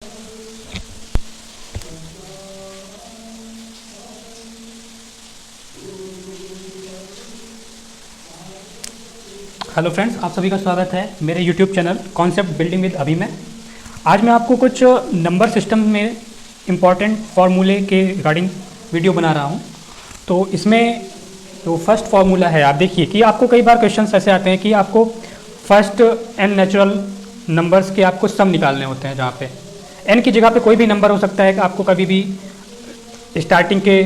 Hello friends, आप सभी का स्वागत है मेरे YouTube channel concept building with अभी में। आज मैं आपको कुछ नंबर सिस्टम में इम्पॉर्टेंट फार्मूले के रिगार्डिंग वीडियो बना रहा हूं। तो इसमें जो फर्स्ट फार्मूला है, आप देखिए कि आपको कई बार क्वेश्चंस ऐसे आते हैं कि आपको फर्स्ट n नेचुरल नंबर्स के आपको सम निकालने होते हैं, जहाँ पे n की जगह पे कोई भी नंबर हो सकता है कि आपको कभी भी स्टार्टिंग के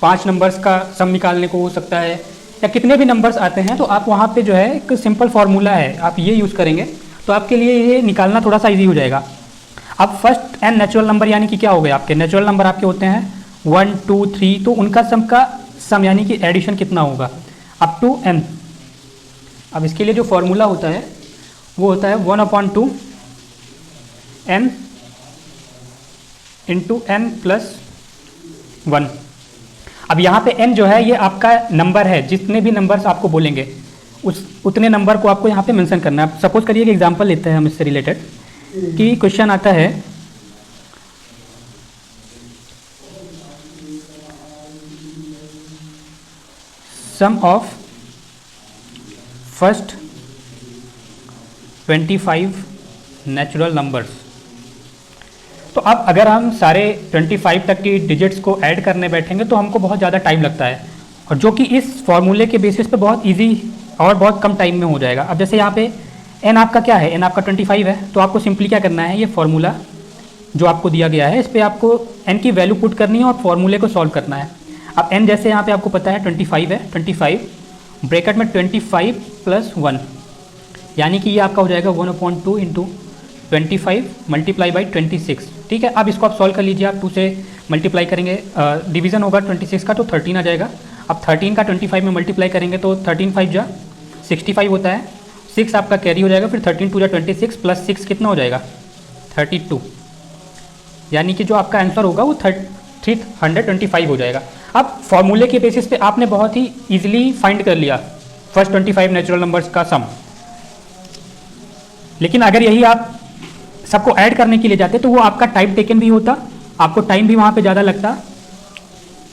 5 नंबर्स का सम निकालने को हो सकता है, या कितने भी नंबर्स आते हैं। तो आप वहाँ पे जो है एक सिंपल फार्मूला है, आप ये यूज़ करेंगे तो आपके लिए ये निकालना थोड़ा सा इजी हो जाएगा। अब फर्स्ट n नेचुरल नंबर यानी कि क्या हो गए, आपके नेचुरल नंबर आपके होते हैं 1 2 3, तो उनका सम यानी कि एडिशन कितना होगा अप टू n। अब इसके लिए जो फार्मूला होता है वो होता है 1/2 n इंटू n प्लस 1। अब यहाँ पे n जो है ये आपका नंबर है, जितने भी नंबर्स आपको बोलेंगे उतने नंबर को आपको यहाँ पे मेंशन करना है। सपोज करिए कि एग्जांपल लेते हैं हम इससे रिलेटेड, कि क्वेश्चन आता है sum of first 25 natural numbers. तो अब अगर हम सारे 25 तक की डिजिट्स को ऐड करने बैठेंगे तो हमको बहुत ज़्यादा टाइम लगता है, और जो कि इस फॉर्मूले के बेसिस पे बहुत इजी और बहुत कम टाइम में हो जाएगा। अब जैसे यहाँ पे n आपका क्या है, n आपका 25 है, तो आपको सिंपली क्या करना है, ये फार्मूला जो आपको दिया गया है इस पर आपको n की वैल्यू पुट करनी है और फार्मूले को सॉल्व करना है। अब n जैसे यहाँ पे आपको पता है 25 है, 25 ब्रैकेट में 25 प्लस 1, यानी कि ये आपका हो जाएगा 1/2 इंटू 25 मल्टीप्लाई बाई 26। ठीक है, अब इसको आप सॉल्व कर लीजिए। आप 2 से मल्टीप्लाई करेंगे, डिवीज़न होगा 26 का तो 13 आ जाएगा। अब 13 का 25 में मल्टीप्लाई करेंगे तो 13 5 जा 65 होता है, 6 आपका कैरी हो जाएगा, फिर 13 2 जा 26 प्लस 6 कितना हो जाएगा 32, यानी कि जो आपका आंसर होगा वो 325 हो जाएगा। अब फॉर्मूले के बेसिस पे आपने बहुत ही ईजिली फाइंड कर लिया फर्स्ट 25 नेचुरल नंबर्स का सम। लेकिन अगर यही आप सबको ऐड करने के लिए जाते तो वो आपका टाइम टेकन भी होता, आपको टाइम भी वहाँ पे ज़्यादा लगता।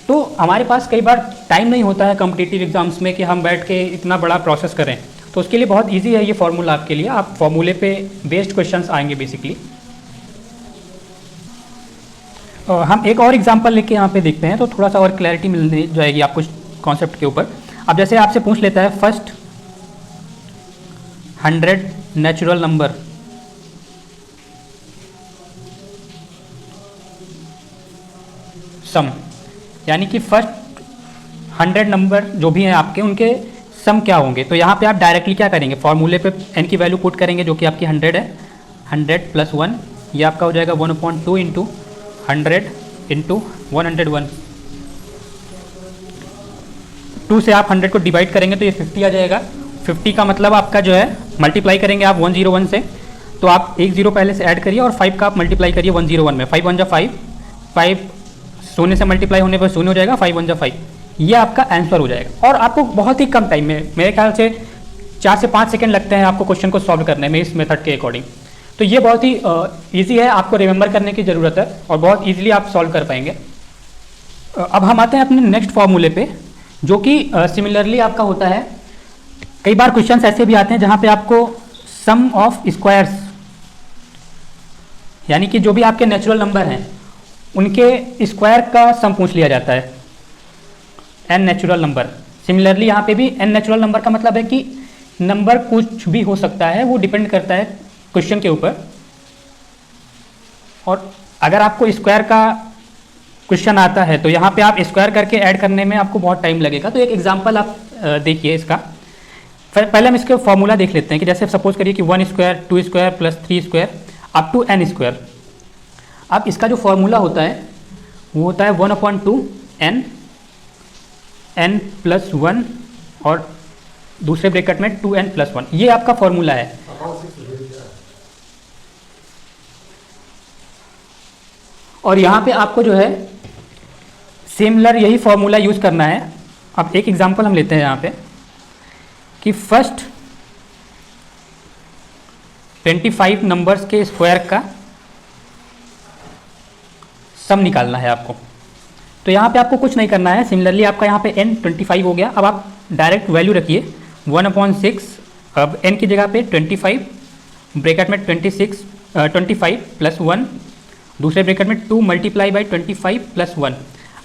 तो हमारे पास कई बार टाइम नहीं होता है कॉम्पिटिटिव एग्जाम्स में कि हम बैठ के इतना बड़ा प्रोसेस करें, तो उसके लिए बहुत इजी है ये फार्मूला आपके लिए। आप फार्मूले पे बेस्ड क्वेश्चंस आएंगे बेसिकली। हम एक और एग्जांपल लेके यहाँ पे देखते हैं तो थोड़ा सा और क्लैरिटी मिल जाएगी आपको कॉन्सेप्ट के ऊपर। अब जैसे आपसे पूछ लेता है फर्स्ट 100 नेचुरल नंबर, सम, यानी कि फर्स्ट 100 नंबर जो भी हैं आपके उनके सम क्या होंगे। तो यहाँ पे आप डायरेक्टली क्या करेंगे, फॉर्मूले पे n की वैल्यू पुट करेंगे जो कि आपकी 100 है, 100 प्लस 1, ये आपका हो जाएगा 1/2 इंटू 100 इंटू 101। 2 से आप 100 को डिवाइड करेंगे तो ये 50 आ जाएगा। 50 का मतलब आपका जो है मल्टीप्लाई करेंगे आप 101 से, तो आप 1 0 पहले से ऐड करिए और 5 का आप मल्टीप्लाई करिए 101 में। 5 1 जा 5, 5 शून्य से मल्टीप्लाई होने पर शून्य हो जाएगा, 5 1 जा 5, ये आपका आंसर हो जाएगा। और आपको बहुत ही कम टाइम में, मेरे ख्याल से 4 से 5 सेकंड लगते हैं आपको क्वेश्चन को सॉल्व करने में इस मेथड के अकॉर्डिंग। तो ये बहुत ही ईजी है, आपको रिमेंबर करने की ज़रूरत है और बहुत ईजिली आप सॉल्व कर पाएंगे। अब हम आते हैं अपने नेक्स्ट फॉर्मूले पे, जो कि सिमिलरली आपका होता है। कई बार क्वेश्चंस ऐसे भी आते हैं जहाँ पे आपको सम ऑफ स्क्वायर्स, यानी कि जो भी आपके नेचुरल नंबर हैं उनके स्क्वायर का सम पूछ लिया जाता है, n नेचुरल नंबर। सिमिलरली यहाँ पे भी n नेचुरल नंबर का मतलब है कि नंबर कुछ भी हो सकता है, वो डिपेंड करता है क्वेश्चन के ऊपर। और अगर आपको स्क्वायर का क्वेश्चन आता है तो यहाँ पे आप स्क्वायर करके ऐड करने में आपको बहुत टाइम लगेगा। तो एक एग्जांपल आप देखिए इसका। पहले हम इसके फॉर्मूला देख लेते हैं कि जैसे सपोज करिए कि 1 square 2 square plus 3 square up to n square. अब इसका जो फॉर्मूला होता है वो होता है 1/2 n प्लस 1 और दूसरे ब्रैकेट में 2n प्लस 1, ये आपका फॉर्मूला है। और यहाँ पे आपको जो है सिमिलर यही फॉर्मूला यूज़ करना है। अब एक एग्जांपल हम लेते हैं यहाँ पे कि फर्स्ट 25 नंबर्स के स्क्वायर का सम निकालना है आपको। तो यहाँ पे आपको कुछ नहीं करना है। सिमिलरली आपका यहाँ पे n 25 हो गया। अब आप डायरेक्ट वैल्यू रखिए 1/6। अब n की जगह पे 25, ब्रैकेट में 25 प्लस 1, दूसरे ब्रैकेट में 2 मल्टीप्लाई बाई 25 प्लस 1।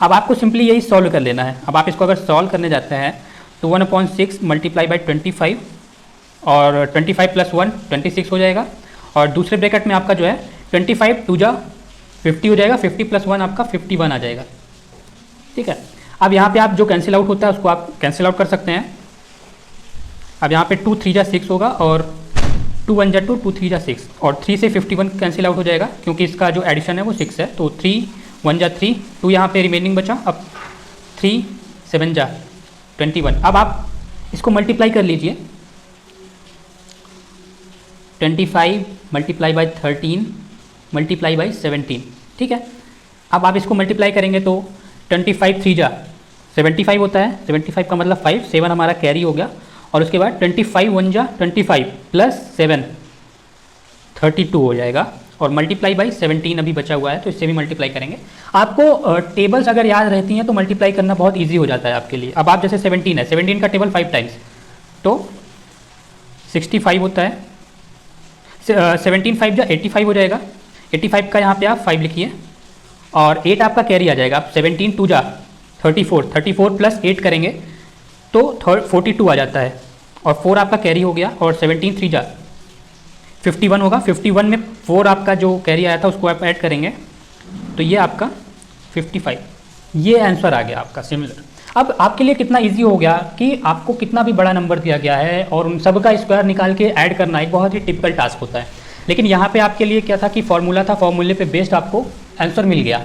अब आपको सिंपली यही सॉल्व कर लेना है। अब आप इसको अगर सॉल्व करने जाते हैं तो 1/6 मल्टीप्लाई बाई 25 और 25 प्लस 1 26 हो जाएगा। और दूसरे ब्रैकेट में आपका जो है 25 2 जा 50 हो जाएगा, 50 प्लस 1 आपका 51 आ जाएगा। ठीक है। अब यहाँ पे आप जो कैंसिल आउट होता है उसको आप कैंसिल आउट कर सकते हैं। अब यहाँ पे 2 3 जा 6 होगा और 2 1 जा 2, 2 3 जा 6 और 3 से 51 कैंसिल आउट हो जाएगा क्योंकि इसका जो एडिशन है वो 6 है। तो 3 1 जा 3, 2 यहाँ पे रिमेनिंग बचा। अब 3 7 जा 21। अब आप इसको मल्टीप्लाई कर लीजिए। 25 मल्टीप्लाई बाई 13 मल्टीप्लाई बाई 17। ठीक है। अब आप इसको मल्टीप्लाई करेंगे तो 25 3 जा 75 होता है। 75 का मतलब 5, 7 हमारा कैरी हो गया। और उसके बाद 25 1 जा 25 प्लस 7 32 हो जाएगा। और मल्टीप्लाई बाई 17 अभी बचा हुआ है तो इससे भी मल्टीप्लाई करेंगे। आपको टेबल्स अगर याद रहती हैं तो मल्टीप्लाई करना बहुत ईजी हो जाता है आपके लिए। अब आप जैसे 17 है, 17 का टेबल 5 टाइम्स तो 65 होता है। 17 5 जा 85 हो जाएगा। 85 का यहाँ पे आप 5 लिखिए और 8 आपका कैरी आ जाएगा। आप 17 2 जा 34 प्लस 8 करेंगे तो 42 आ जाता है और 4 आपका कैरी हो गया। और 17 3 जा 51 होगा। 51 में 4 आपका जो कैरी आया था उसको आप ऐड करेंगे तो ये आपका 55। ये आंसर आ गया आपका सिमिलर। अब आपके लिए कितना इजी हो गया कि आपको कितना भी बड़ा नंबर दिया गया है और उन सब का स्क्वायर निकाल के ऐड करना एक बहुत ही टिपिकल टास्क होता है। लेकिन यहाँ पे आपके लिए क्या था कि फॉर्मूला था, फॉर्मूले पे बेस्ड आपको आंसर मिल गया।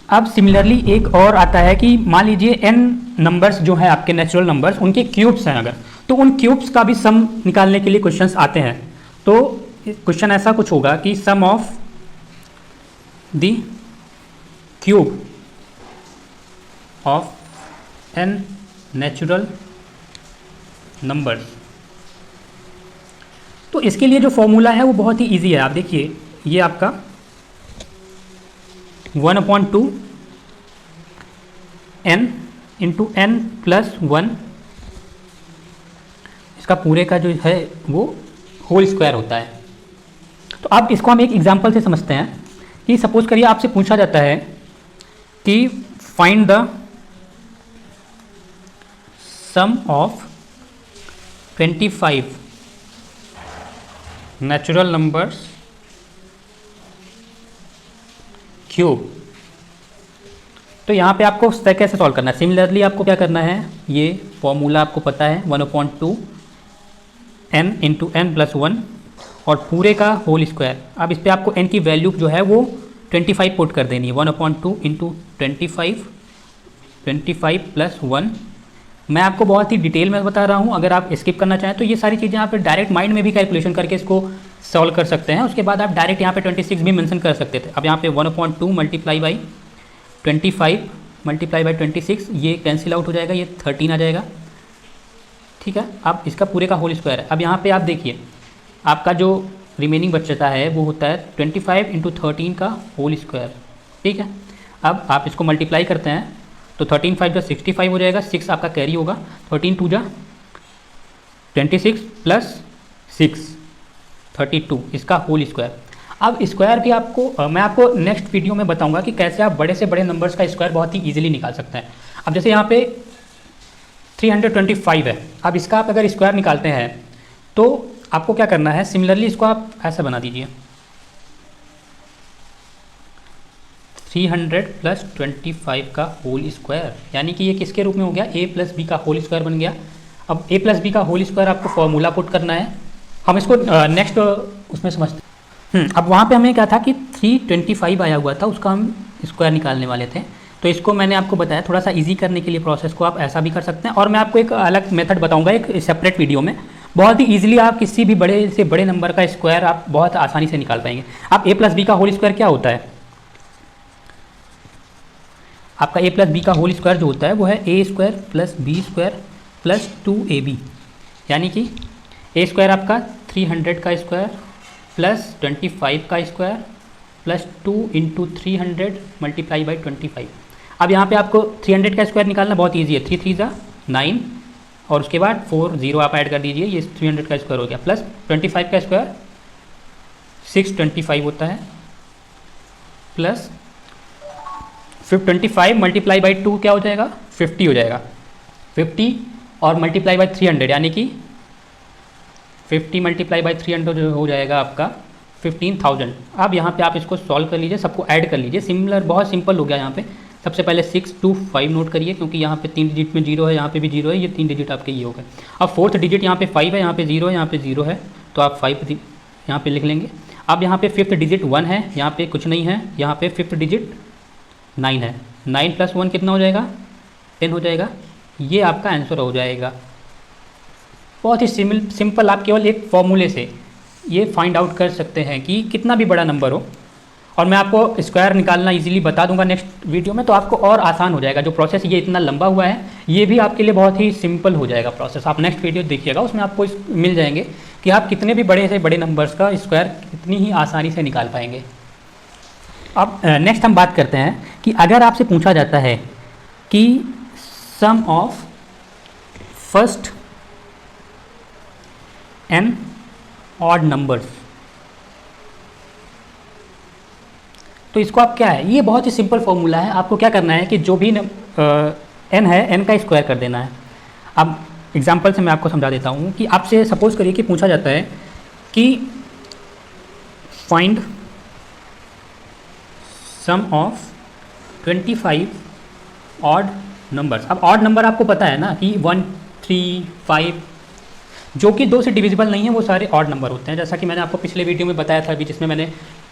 अब सिमिलरली एक और आता है कि मान लीजिए n नंबर्स जो है आपके नेचुरल नंबर्स उनके क्यूब्स हैं अगर, तो उन क्यूब्स का भी सम निकालने के लिए क्वेश्चंस आते हैं। तो क्वेश्चन ऐसा कुछ होगा कि sum of the cube of n natural numbers. तो इसके लिए जो फॉर्मूला है वो बहुत ही इजी है। आप देखिए ये आपका 1/2 n इंटू n प्लस 1, इसका पूरे का जो है वो होल स्क्वायर होता है। तो अब इसको हम एक एग्जांपल से समझते हैं कि सपोज करिए आपसे पूछा जाता है कि find the sum of 25 natural numbers cube. तो यहाँ पे आपको कैसे सॉल्व करना है। सिमिलरली आपको क्या करना है, ये फॉर्मूला आपको पता है 1/2 n इंटू n प्लस 1 और पूरे का होल स्क्वायर। अब इस पर आपको n की वैल्यू जो है वो 25 पुट कर देनी है। 1/2 इंटू 25 प्लस 1। मैं आपको बहुत ही डिटेल में बता रहा हूँ, अगर आप स्किप करना चाहें तो ये सारी चीज़ें आप डायरेक्ट माइंड में भी कैलकुलेशन करके इसको सॉल्व कर सकते हैं। उसके बाद आप डायरेक्ट यहाँ पे 26 भी मेंशन कर सकते थे। अब यहाँ पे 1/2 मल्टीप्लाई बाई 25 मल्टीप्लाई बाई 26, ये कैंसिल आउट हो जाएगा, ये 13 आ जाएगा। ठीक है। अब इसका पूरे का होल स्क्वायर है। अब यहाँ पे आप देखिए आपका जो रिमेनिंग बचता है वो होता है 25 इंटू 13 का होल स्क्वायर। ठीक है। अब आप इसको मल्टीप्लाई करते हैं तो 13 5 जा 65 हो जाएगा, 6 आपका कैरी होगा, 13 2 जा 26 प्लस 6 32, इसका होल स्क्वायर। अब स्क्वायर भी आपको मैं आपको नेक्स्ट वीडियो में बताऊंगा कि कैसे आप बड़े से बड़े नंबर्स का स्क्वायर बहुत ही इजीली निकाल सकते हैं। अब जैसे यहाँ पे 325 है। अब इसका आप अगर स्क्वायर निकालते हैं तो आपको क्या करना है, सिमिलरली इसको आप ऐसा बना दीजिए 300 प्लस 25 का होल स्क्वायर, यानी कि ये किसके रूप में हो गया, a प्लस बी का होल स्क्वायर बन गया। अब a प्लस बी का होल स्क्वायर आपको फॉर्मूला पुट करना है। हम इसको नेक्स्ट उसमें समझते हैं। अब वहाँ पे हमें क्या था कि 325 आया हुआ था, उसका हम स्क्वायर निकालने वाले थे। तो इसको मैंने आपको बताया थोड़ा सा इजी करने के लिए प्रोसेस को आप ऐसा भी कर सकते हैं। और मैं आपको एक अलग मेथड बताऊंगा एक सेपरेट वीडियो में, बहुत ही इजीली आप किसी भी बड़े से बड़े नंबर का स्क्वायर आप बहुत आसानी से निकाल पाएंगे। अब a प्लस बी का होल स्क्वायर क्या होता है, आपका a प्लस बी का होल स्क्वायर जो होता है वो है a square plus B square plus 2ab, यानी कि a स्क्वायर आपका 300 का स्क्वायर प्लस 25 का square plus 2 into 300 multiply by 25। अब यहाँ पे आपको 300 का स्क्वायर निकालना बहुत ईजी है। 3 3 ज़ा 9 और उसके बाद 4 0 आप ऐड कर दीजिए, ये 300 का स्क्वायर हो गया, प्लस 25 का स्क्वायर 625 होता है, प्लस 25 मल्टीप्लाई बाई 2 क्या हो जाएगा, 50 हो जाएगा। 50 और मल्टीप्लाई बाई 300 यानी कि 50 मल्टीप्लाई बाई 300 जो हो जाएगा आपका 15,000। अब यहाँ पे आप इसको सॉल्व कर लीजिए, सबको ऐड कर लीजिए। सिमिलर बहुत सिंपल हो गया। यहाँ पे सबसे पहले 6 2 5 नोट करिए, क्योंकि यहाँ पे 3 डिजिट में 0 है, यहाँ पे भी 0 है, ये 3 डिजिट आपके ये हो गए। अब 4th डिजिट यहाँ पे 5 है, यहाँ पे 0 है, यहाँ पे 0 है, तो आप 5 यहाँ पे लिख लेंगे। अब यहाँ पे 5th डिजिट 1 है, यहाँ पे कुछ नहीं है, यहाँ पे 5th डिजिट 9 है। 9 प्लस 1 कितना हो जाएगा, 10 हो जाएगा। ये आपका आंसर हो जाएगा। बहुत ही सिंपल, आप केवल एक फॉर्मूले से ये फाइंड आउट कर सकते हैं कि कितना भी बड़ा नंबर हो। और मैं आपको स्क्वायर निकालना इजीली बता दूंगा नेक्स्ट वीडियो में, तो आपको और आसान हो जाएगा। जो प्रोसेस ये इतना लंबा हुआ है, ये भी आपके लिए बहुत ही सिंपल हो जाएगा प्रोसेस। आप नेक्स्ट वीडियो देखिएगा, उसमें आपको मिल जाएंगे कि आप कितने भी बड़े से बड़े नंबर्स का स्क्वायर कितनी ही आसानी से निकाल पाएंगे। अब नेक्स्ट हम बात करते हैं कि अगर आपसे पूछा जाता है कि sum of first n odd numbers, तो इसको आप क्या है, ये बहुत ही सिंपल फॉर्मूला है। आपको क्या करना है कि जो भी n है, n का स्क्वायर कर देना है। अब एग्जांपल से मैं आपको समझा देता हूँ कि आपसे सपोज करिए कि पूछा जाता है कि find sum of 25 odd numbers. अब ऑड नंबर आपको पता है ना कि 1 3 5 जो कि 2 से डिविजिबल नहीं है, वो सारे ऑड नंबर होते हैं। जैसा कि मैंने आपको पिछले वीडियो में बताया था, अभी जिसमें मैंने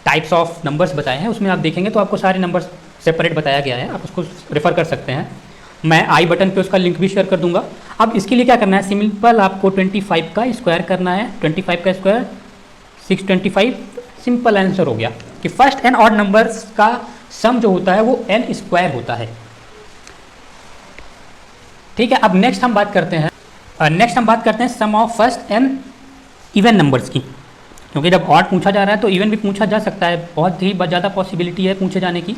टाइप्स ऑफ नंबर्स बताए हैं, उसमें आप देखेंगे तो आपको सारे नंबर्स सेपरेट बताया गया है, आप उसको रेफर कर सकते हैं। मैं आई बटन पे उसका लिंक भी शेयर कर दूंगा। अब इसके लिए क्या करना है, सिंपल आपको 25 का स्क्वायर करना है। 25 का स्क्वायर 625, सिंपल आंसर हो गया कि फर्स्ट n ऑड नंबर्स का सम जो होता है वो n स्क्वायर होता है। ठीक है, अब नेक्स्ट हम बात करते हैं sum of first n even numbers की, क्योंकि जब ऑड पूछा जा रहा है तो इवन भी पूछा जा सकता है, बहुत ही ज़्यादा पॉसिबिलिटी है पूछे जाने की,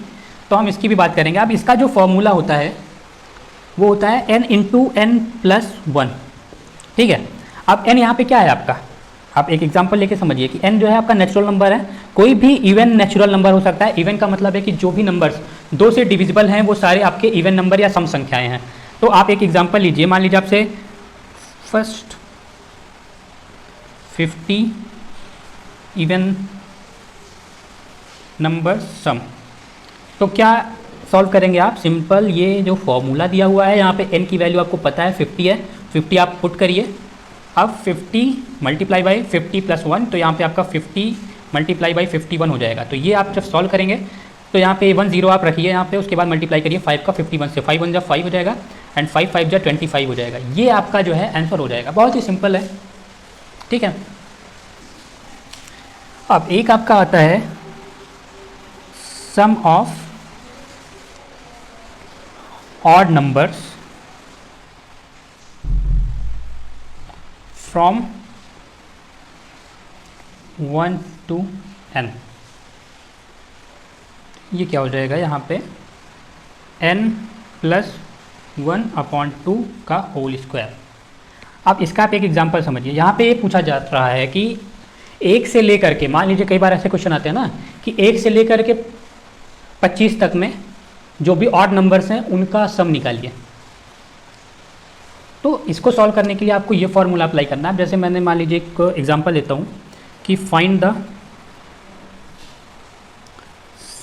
तो हम इसकी भी बात करेंगे। अब इसका जो फॉर्मूला होता है वो होता है n इंटू n प्लस 1। ठीक है, अब n यहाँ पे क्या है आपका, आप एक एग्जांपल लेके समझिए कि n जो है आपका नेचुरल नंबर है। कोई भी इवन नेचुरल नंबर हो सकता है। इवन का मतलब है कि जो भी नंबर्स 2 से डिविजिबल हैं वो सारे आपके इवन नंबर या सम संख्याएं हैं। तो आप एक एग्जांपल लीजिए, मान लीजिए आपसे फर्स्ट 50 इवन नंबर सम, तो क्या सॉल्व करेंगे आप, सिंपल ये जो फॉर्मूला दिया हुआ है यहाँ पे n की वैल्यू आपको पता है 50 है, 50 आप पुट करिए। अब 50 मल्टीप्लाई बाई 50 प्लस 1, तो यहाँ पे आपका 50 मल्टीप्लाई बाई 51 हो जाएगा। तो ये आप जब सॉल्व करेंगे तो यहाँ पे 1 0 आप रखिए यहाँ पे, उसके बाद मल्टीप्लाई करिए 5 का 51 से, 5 1 जा 5 हो जाएगा एंड 5 5 जा 25 हो जाएगा। ये आपका जो है आंसर हो जाएगा, बहुत ही सिंपल है। ठीक है, अब एक आपका आता है sum of odd numbers from 1 to n। ये क्या हो जाएगा यहाँ पे, n प्लस 1/2 का होल स्क्वायर। अब इसका आप एक एग्जांपल समझिए। यहाँ पे ये पूछा जा रहा है कि 1 से लेकर के, मान लीजिए कई बार ऐसे क्वेश्चन आते हैं ना कि 1 से लेकर के 25 तक में जो भी ऑड नंबर्स हैं उनका सम निकालिए। तो इसको सॉल्व करने के लिए आपको ये फॉर्मूला अप्लाई करना है। जैसे मैंने मान लीजिए एक एग्जांपल लेता हूँ कि फाइंड द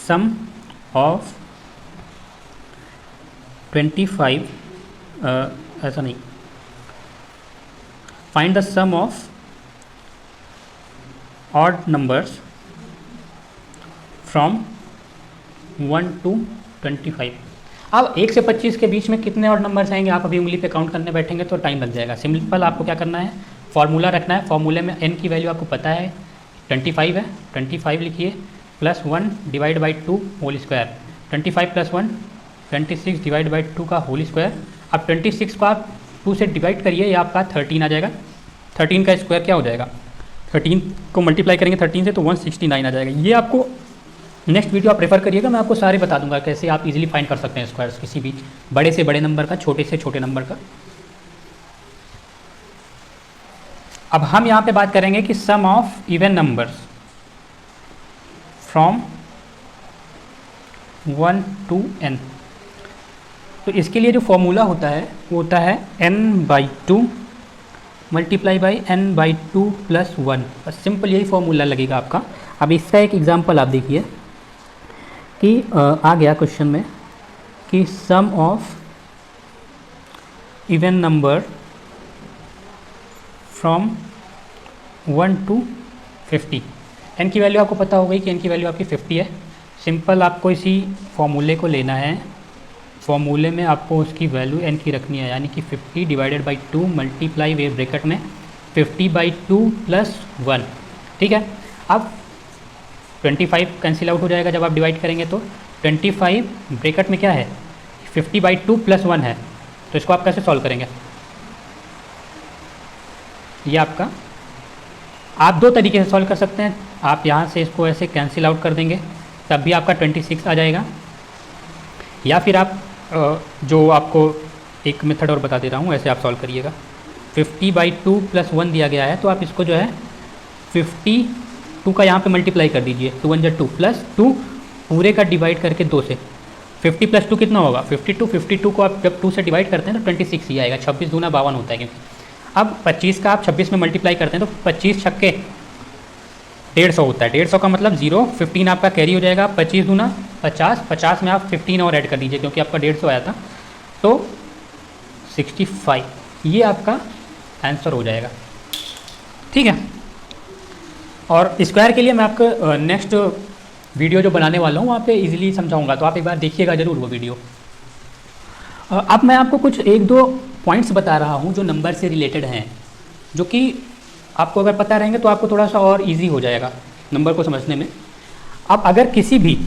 सम ऑफ 25 ऐसा नहीं, find the sum of odd numbers from 1 to 25। अब 1 से 25 के बीच में कितने ऑड नंबर्स आएंगे, आप अभी उंगली पे काउंट करने बैठेंगे तो टाइम लग जाएगा। सिंपल आपको क्या करना है, फॉर्मूला रखना है। फॉर्मूले में n की वैल्यू आपको पता है 25 है, 25 लिखिए plus 1 divide by 2 whole square. 25 plus 1 26 divide by 2 का होल स्क्वायर। अब 26 को आप 2 से डिवाइड करिए, ये आपका 13 आ जाएगा। 13 का स्क्वायर क्या हो जाएगा, 13 को मल्टीप्लाई करेंगे 13 से तो 169 आ जाएगा। ये आपको नेक्स्ट वीडियो आप रेफर करिएगा, मैं आपको सारे बता दूंगा कैसे आप इजीली फाइंड कर सकते हैं स्क्वायर्स किसी भी बड़े से बड़े नंबर का, छोटे से छोटे नंबर का। अब हम यहाँ पे बात करेंगे कि sum of even numbers from 1 to n। तो इसके लिए जो फॉर्मूला होता है वो होता है n/2 मल्टीप्लाई बाई n/2 + 1। बस सिंपल यही फॉर्मूला लगेगा आपका। अब इसका एक एग्जांपल आप देखिए कि आ गया क्वेश्चन में कि sum of even number from 1 to 50। n की वैल्यू आपको पता हो गई कि n की वैल्यू आपकी 50 है। सिंपल आपको इसी फॉर्मूले को लेना है, फॉर्मूले में आपको उसकी वैल्यू n की रखनी है, यानी कि 50 divided by 2 multiply way bracket में 50/2 + 1। ठीक है, अब 25 कैंसिल आउट हो जाएगा जब आप डिवाइड करेंगे, तो 25 ब्रैकेट में क्या है 50/2 + 1 है। तो इसको आप कैसे सॉल्व करेंगे, ये आपका आप दो तरीके से सॉल्व कर सकते हैं। आप यहाँ से इसको ऐसे कैंसिल आउट कर देंगे तब भी आपका 26 आ जाएगा, या फिर आप जो आपको एक मेथड और बता दे रहा हूँ ऐसे आप सॉल्व करिएगा। 50/2 + 1 दिया गया है, तो आप इसको जो है 52 का यहाँ पे मल्टीप्लाई कर दीजिए, 2 × 2 +2 पूरे का डिवाइड करके 2 से। 50 + 2 कितना होगा 52। 52 को आप जब 2 से डिवाइड करते हैं तो 26 ही आएगा। 26 दूना 52 होता है, क्योंकि अब 25 का आप 26 में मल्टीप्लाई करते हैं तो 25 छक्के 150 होता है। 150 का मतलब 0, 15 आपका कैरी हो जाएगा। 25 दूना 50, 50 में आप 15 और ऐड कर दीजिए क्योंकि आपका 150 आया था, तो 65 ये आपका आंसर हो जाएगा। ठीक है, और स्क्वायर के लिए मैं आपको नेक्स्ट वीडियो जो बनाने वाला हूँ वहाँ पे इजीली समझाऊंगा, तो आप एक बार देखिएगा ज़रूर वो वीडियो। अब मैं आपको कुछ 1-2 पॉइंट्स बता रहा हूँ जो नंबर से रिलेटेड हैं, जो कि आपको अगर पता रहेंगे तो आपको थोड़ा सा और इजी हो जाएगा नंबर को समझने में। अब अगर किसी भी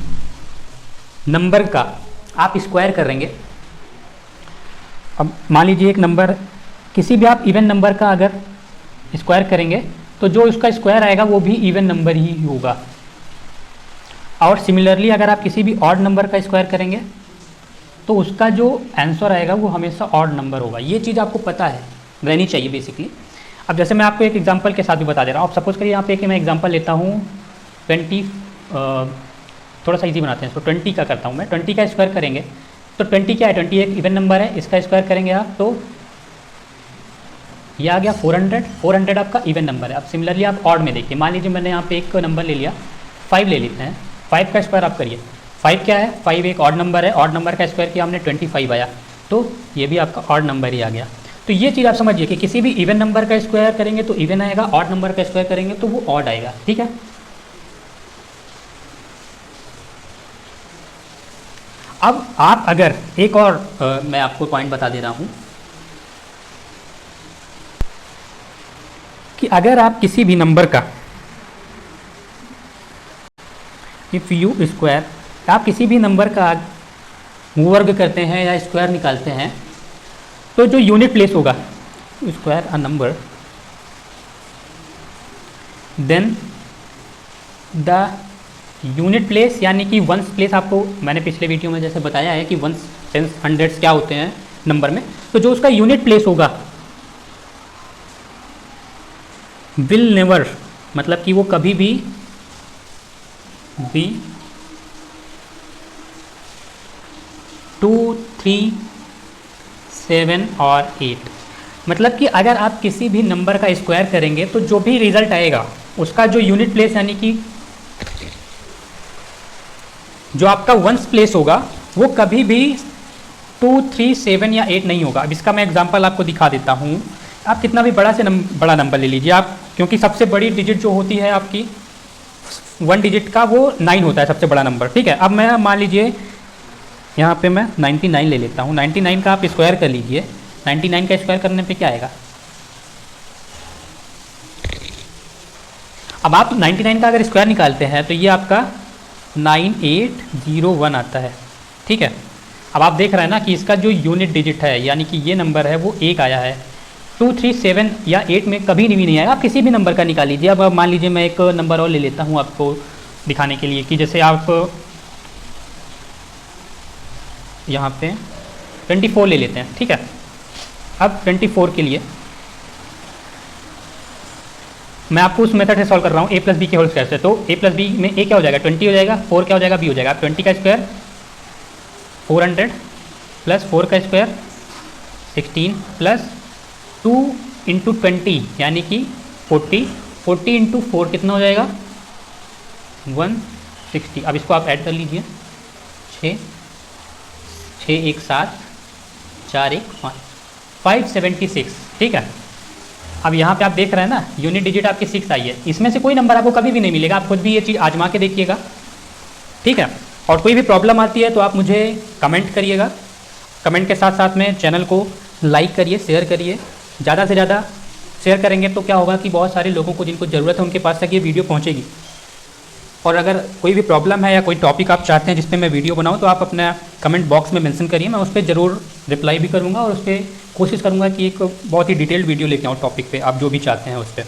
नंबर का आप स्क्वायर करेंगे, अब मान लीजिए एक नंबर, किसी भी आप इवन नंबर का अगर स्क्वायर करेंगे तो जो उसका स्क्वायर आएगा वो भी इवन नंबर ही होगा। और सिमिलरली अगर आप किसी भी ऑड नंबर का स्क्वायर करेंगे तो उसका जो आंसर आएगा वो हमेशा ऑड नंबर होगा। ये चीज़ आपको पता है, रहनी चाहिए बेसिकली। अब जैसे मैं आपको एक एग्जांपल के साथ भी बता दे रहा हूँ। आप सपोज़ करिए यहाँ पे कि मैं एग्जांपल लेता हूँ 20, थोड़ा सा इजी बनाते हैं इसको, 20 का करता हूँ मैं। 20 का स्क्वायर करेंगे तो 20 क्या है, 20 एक इवन नंबर है, इसका स्क्वायर करेंगे आप तो ये आ गया 400। 400 आपका इवन नंबर है। अब सिमिलरली आप ऑड में देखिए, मान लीजिए मैंने यहाँ पे एक नंबर ले लिया, 5 ले लेते हैं। 5 का स्क्वायर आप करिए, 5 क्या है, 5 एक ऑड नंबर है, ऑड नंबर का स्क्वायर किया हमने 25 आया, तो ये भी आपका ऑड नंबर ही आ गया। तो ये चीज़ आप समझिए कि किसी भी इवन नंबर का स्क्वायर करेंगे तो इवन आएगा, ऑड नंबर का स्क्वायर करेंगे तो वो ऑड आएगा। ठीक है, अब आप अगर एक और मैं आपको पॉइंट बता दे रहा हूँ कि अगर आप किसी भी नंबर का इफ़ यू स्क्वायर, आप किसी भी नंबर का वर्ग करते हैं या स्क्वायर निकालते हैं तो जो यूनिट प्लेस होगा, square a number then the unit place, यानी कि वंस प्लेस, आपको मैंने पिछले वीडियो में जैसे बताया है कि वंस, टेंस, हंड्रेड्स क्या होते हैं नंबर में, तो जो उसका यूनिट प्लेस होगा विल नेवर, मतलब कि वो कभी भी 2, 3, 7 और 8, मतलब कि अगर आप किसी भी नंबर का स्क्वायर करेंगे तो जो भी रिजल्ट आएगा उसका जो यूनिट प्लेस, यानी कि जो आपका वंस प्लेस होगा वो कभी भी 2, 3, 7 या 8 नहीं होगा। अब इसका मैं एग्जांपल आपको दिखा देता हूँ। आप कितना भी बड़ा से बड़ा नंबर ले लीजिए आप, क्योंकि सबसे बड़ी डिजिट जो होती है आपकी 1 डिजिट का वो 9 होता है सबसे बड़ा नंबर। ठीक है, अब मैं मान लीजिए यहाँ पे मैं 99 ले लेता हूँ। 99 का आप स्क्वायर कर लीजिए, 99 का स्क्वायर करने पे क्या आएगा, अब आप 99 का अगर स्क्वायर निकालते हैं तो ये आपका 9801 आता है। ठीक है, अब आप देख रहे हैं ना कि इसका जो यूनिट डिजिट है, यानी कि ये नंबर है वो 1 आया है। 2, 3, 7 या 8 में कभी भी नहीं आएगा। आप किसी भी नंबर का निकाल लीजिए। अब मान लीजिए मैं एक नंबर और ले लेता हूँ आपको दिखाने के लिए कि जैसे आप यहाँ पे 24 ले लेते हैं, ठीक है। अब 24 के लिए मैं आपको उस मेथड से सॉल्व कर रहा हूँ, a प्लस बी के होल स्क्वायर से। तो a प्लस बी में a क्या हो जाएगा 20 हो जाएगा, 4 क्या हो जाएगा b हो जाएगा। 20 का स्क्वायर 400 प्लस 4 का स्क्वायर 16 प्लस 2 इंटू 20 यानी कि 40, 40 इंटू 4 कितना हो जाएगा 160। अब इसको आप ऐड कर लीजिए, 6 6 1 7 4 1 5 576, ठीक है। अब यहाँ पे आप देख रहे हैं ना यूनिट डिजिट आपकी 6 आई है, इसमें से कोई नंबर आपको कभी भी नहीं मिलेगा, आप खुद भी ये चीज़ आजमा के देखिएगा, ठीक है। और कोई भी प्रॉब्लम आती है तो आप मुझे कमेंट करिएगा, कमेंट के साथ साथ में चैनल को लाइक करिए, शेयर करिए, ज़्यादा से ज़्यादा शेयर करेंगे तो क्या होगा कि बहुत सारे लोगों को जिनको ज़रूरत है उनके पास तक ये वीडियो पहुँचेगी। और अगर कोई भी प्रॉब्लम है या कोई टॉपिक आप चाहते हैं जिस पे मैं वीडियो बनाऊं तो आप अपना कमेंट बॉक्स में मेंशन करिए, मैं उस पर ज़रूर रिप्लाई भी करूंगा और उस पर कोशिश करूंगा कि एक बहुत ही डिटेल्ड वीडियो लेके आऊँ टॉपिक पे, आप जो भी चाहते हैं उस पर।